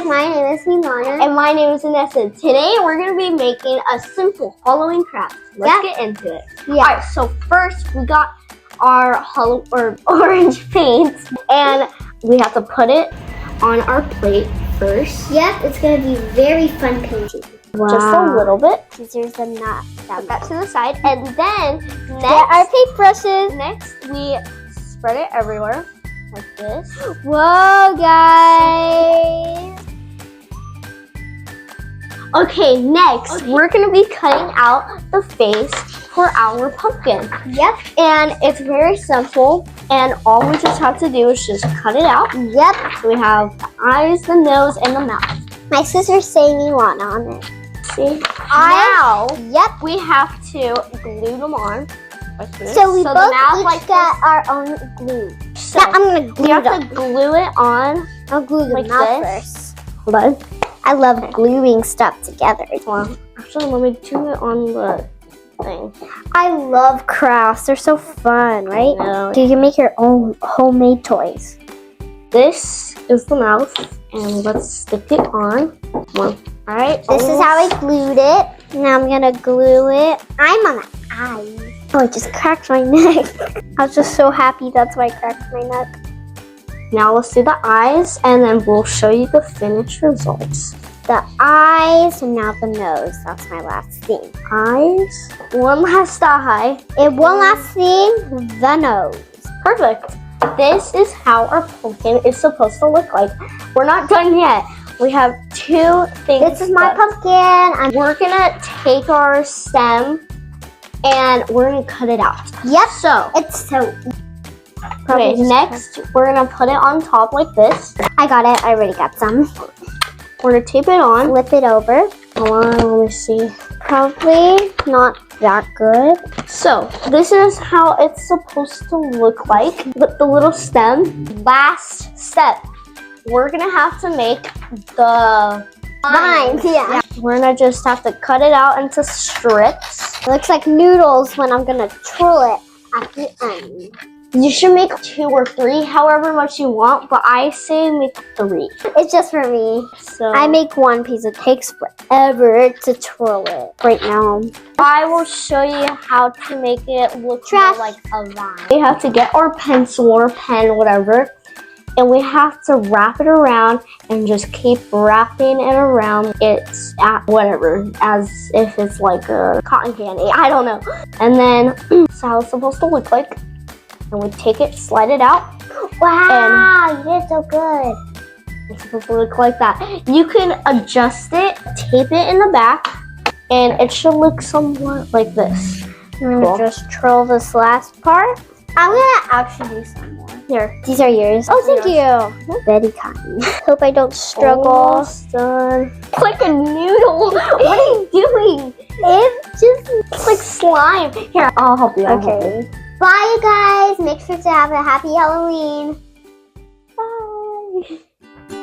my name is Milana. And my name is Inessa. Today we're going to be making a simple Halloween craft. Let's get into it. Yeah. Alright, so first we got our orange paint, and we have to put it on our plate first. Yep, it's going to be very fun painting. Wow. Just a little bit. Scissors and not Put that to the side, and then next, get our paintbrushes. Next, we spread it everywhere like this. Whoa, guys! Okay, next we're gonna be cutting out the face for our pumpkin. Yep. And it's very simple, and all we just have to do is just cut it out. Yep. So we have the eyes, the nose, and the mouth. My scissors say Milana on it. See? Now, yep. we have to glue them on. Like this. So we the both mouth each like got this. our own glue. So now I'm gonna glue you have to glue it on. I'll glue the like mouth this. first. Hold on. I love gluing stuff together. Well, actually, let me do it on the thing. I love crafts. They're so fun, right? I know. You can make your own homemade toys. This is the mouth, and let's stick it on. Come on. All right. This is how I glued it. Now I'm gonna glue it. I'm on the eye. Oh, it just cracked my neck. I was just so happy. That's why I cracked my neck. Now let's do the eyes, and then we'll show you the finished results. The eyes, and now the nose. That's my last thing. Eyes. One last eye. And one last thing, the nose. Perfect. This is how our pumpkin is supposed to look like. We're not done yet. We have two things. This is my pumpkin. We're gonna take our stem and we're gonna cut it out. Yep. So it's so. Okay. Next, we're gonna put it on top like this. I got it. I already got some. We're gonna tape it on. Flip it over. Hold on, let me see. Probably not that good. So this is how it's supposed to look like with the little stem. Last step, we're gonna have to make the vines. Yeah. We're gonna just have to cut it out into strips. It looks like noodles when I'm gonna twirl it at the end. You should make 2 or 3, however much you want, but I say make 3. It's just for me. So I make one piece. It takes forever to twirl it right now. I will show you how to make it look Trash. more like a vine. We have to get our pencil or pen, whatever, and we have to wrap it around and just keep wrapping it around. It's whatever, as if it's like a cotton candy. I don't know. And then that's how it's supposed to look like. And we take it, slide it out. Wow, you did so good. It's supposed to look like that. You can adjust it, tape it in the back, and it should look somewhat like this. I'm gonna just twirl this last part. I'm gonna actually do some more. Here. These are yours. Oh, thank you. Very kind. Hope I don't struggle. Almost done. It's like a noodle. What are you doing? It's like slime. Here, I'll help you. Okay. Bye, you guys. Make sure to have a happy Halloween. Bye.